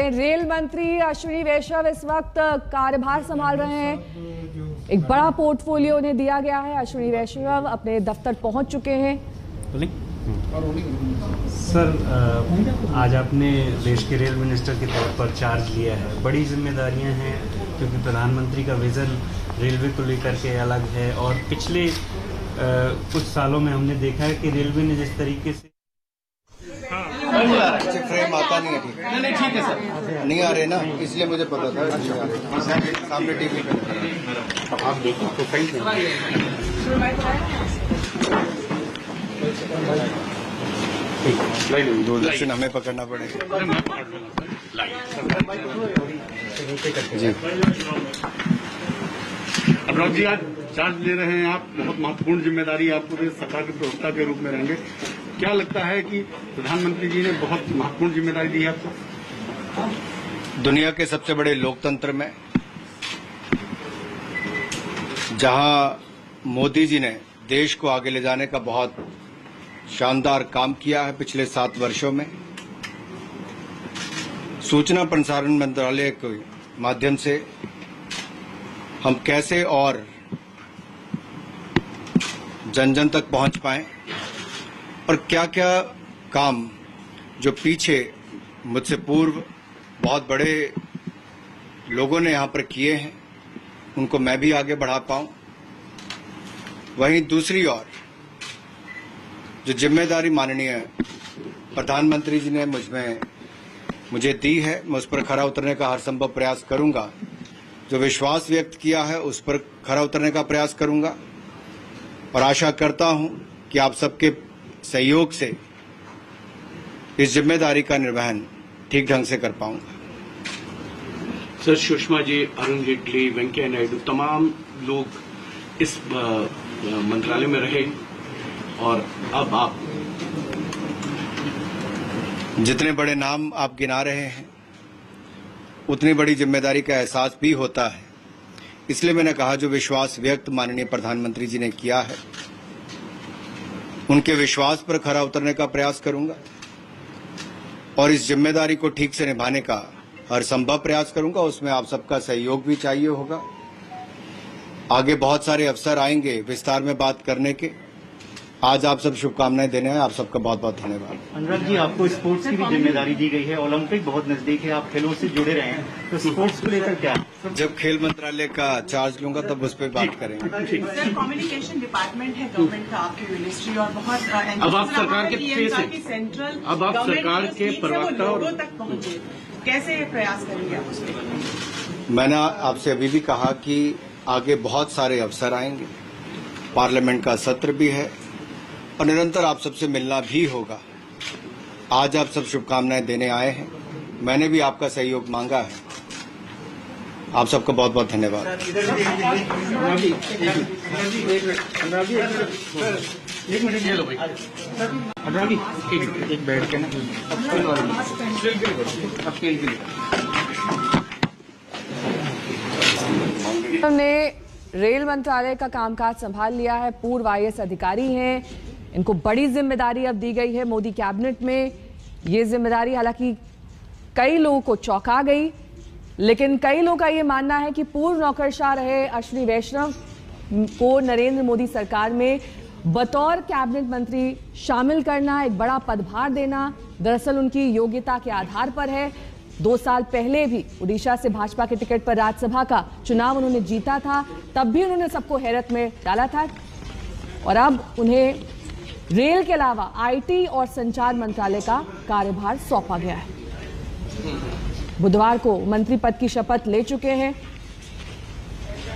हैं। रेल मंत्री अश्विनी वैष्णव इस वक्त कार्यभार संभाल रहे हैं। एक बड़ा पोर्टफोलियो उन्हें दिया गया है। अश्विनी वैष्णव अपने दफ्तर पहुंच चुके हैं। सर, आज आपने देश के रेल मिनिस्टर के तौर पर चार्ज लिया है। बड़ी जिम्मेदारियां हैं क्योंकि प्रधानमंत्री का विजन रेलवे को लेकर के अलग है और पिछले कुछ सालों में हमने देखा है कि रेलवे ने जिस तरीके से फ्रेम आता नहीं है। ठीक है सर, नहीं आ रहे ना, इसलिए मुझे पता था नहीं आ रहे। सामने टीवी पे आप देखो प्रोफाइल दूरदर्शन हमें पकड़ना पड़ेगा जी। अनुराग जी, आज चार्ज ले रहे हैं आप, बहुत महत्वपूर्ण जिम्मेदारी आपको सरकार के प्रवक्ता के रूप में रहेंगे। क्या लगता है कि प्रधानमंत्री जी ने बहुत महत्वपूर्ण जिम्मेदारी दी है आपको? दुनिया के सबसे बड़े लोकतंत्र में जहां मोदी जी ने देश को आगे ले जाने का बहुत शानदार काम किया है पिछले 7 वर्षों में, सूचना प्रसारण मंत्रालय के माध्यम से हम कैसे और जन जन तक पहुंच पाएं और क्या क्या काम जो पीछे मुझसे पूर्व बहुत बड़े लोगों ने यहां पर किए हैं उनको मैं भी आगे बढ़ा पाऊं। वहीं दूसरी ओर जो जिम्मेदारी माननीय प्रधानमंत्री जी ने मुझे दी है, मैं उस पर खरा उतरने का हर संभव प्रयास करूंगा। जो विश्वास व्यक्त किया है उस पर खरा उतरने का प्रयास करूंगा और आशा करता हूं कि आप सबके सहयोग से इस जिम्मेदारी का निर्वहन ठीक ढंग से कर पाऊंगा। सर, सुषमा जी, अरुण जेटली, वेंकैया नायडू, तमाम लोग इस मंत्रालय में रहे और अब आप जितने बड़े नाम आप गिना रहे हैं उतनी बड़ी जिम्मेदारी का एहसास भी होता है। इसलिए मैंने कहा जो विश्वास व्यक्त माननीय प्रधानमंत्री जी ने किया है उनके विश्वास पर खरा उतरने का प्रयास करूंगा और इस जिम्मेदारी को ठीक से निभाने का हर संभव प्रयास करूंगा। उसमें आप सबका सहयोग भी चाहिए होगा। आगे बहुत सारे अवसर आएंगे विस्तार में बात करने के। आज आप सब शुभकामनाएं देने हैं। आप सबका बहुत बहुत धन्यवाद। अनुराग जी, आपको स्पोर्ट्स की भी जिम्मेदारी दी गई है। ओलंपिक बहुत नजदीक है, आप खेलों से जुड़े रहे हैं, तो स्पोर्ट्स को लेकर क्या? जब खेल मंत्रालय का चार्ज लूंगा तब उस पर बात करेंगे। सर, कम्युनिकेशन डिपार्टमेंट है गवर्नमेंट का, आपकी मिनिस्ट्री, और बहुत अब आप सरकार के सेंट्रल अब आप सरकार के प्रवक्ता और तक पहुंचे, कैसे प्रयास करेंगे आप उस पर? मैंने आपसे अभी भी कहा कि आगे बहुत सारे अवसर आएंगे, पार्लियामेंट का सत्र भी है और निरंतर आप सबसे मिलना भी होगा। आज आप सब शुभकामनाएं देने आए हैं, मैंने भी आपका सहयोग मांगा है। आप सबका बहुत बहुत धन्यवाद। एक बैठ के ना हमने रेल मंत्रालय का कामकाज संभाल लिया है। पूर्व IAS अधिकारी हैं, इनको बड़ी जिम्मेदारी अब दी गई है मोदी कैबिनेट में। ये जिम्मेदारी हालांकि कई लोगों को चौंका गई, लेकिन कई लोगों का ये मानना है कि पूर्व नौकरशाह रहे अश्विनी वैष्णव को नरेंद्र मोदी सरकार में बतौर कैबिनेट मंत्री शामिल करना, एक बड़ा पदभार देना, दरअसल उनकी योग्यता के आधार पर है। 2 साल पहले भी उड़ीसा से भाजपा के टिकट पर राज्यसभा का चुनाव उन्होंने जीता था, तब भी उन्होंने सबको हैरत में डाला था और अब उन्हें रेल के अलावा IT और संचार मंत्रालय का कार्यभार सौंपा गया है। बुधवार को मंत्री पद की शपथ ले चुके हैं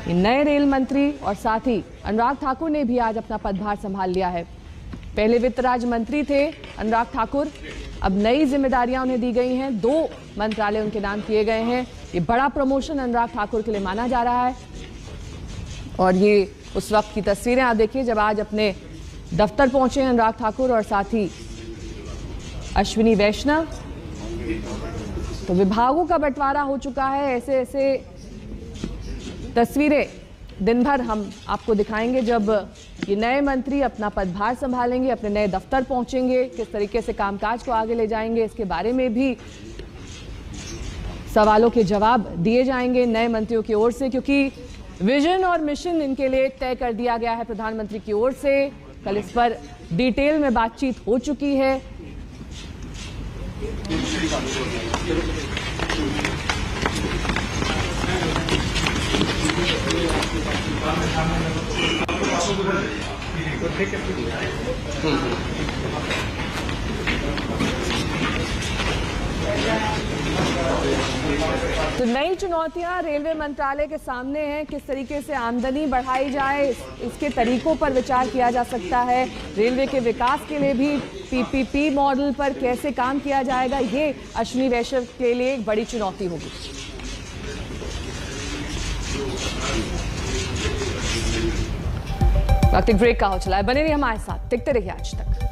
ये नए रेल मंत्री और साथ ही अनुराग ठाकुर ने भी आज अपना पदभार संभाल लिया है। पहले वित्त राज्य मंत्री थे अनुराग ठाकुर, अब नई जिम्मेदारियां उन्हें दी गई हैं। 2 मंत्रालय उनके नाम किए गए हैं। ये बड़ा प्रमोशन अनुराग ठाकुर के लिए माना जा रहा है और ये उस वक्त की तस्वीरें आप देखिए जब आज अपने दफ्तर पहुंचे हैं अनुराग ठाकुर और साथ ही अश्विनी वैष्णव। तो विभागों का बंटवारा हो चुका है। ऐसे ऐसे तस्वीरें दिन भर हम आपको दिखाएंगे जब ये नए मंत्री अपना पदभार संभालेंगे, अपने नए दफ्तर पहुंचेंगे, किस तरीके से कामकाज को आगे ले जाएंगे, इसके बारे में भी सवालों के जवाब दिए जाएंगे नए मंत्रियों की ओर से, क्योंकि विजन और मिशन इनके लिए तय कर दिया गया है प्रधानमंत्री की ओर से। कल इस पर डिटेल में बातचीत हो चुकी है। तो नई चुनौतियां रेलवे मंत्रालय के सामने हैं। किस तरीके से आमदनी बढ़ाई जाए, इसके तरीकों पर विचार किया जा सकता है। रेलवे के विकास के लिए भी पीपीपी मॉडल पर कैसे काम किया जाएगा, ये अश्विनी वैष्णव के लिए एक बड़ी चुनौती होगी। वक्त ब्रेक का हो चला है, बने रहिए हमारे साथ, देखते रहिए आज तक।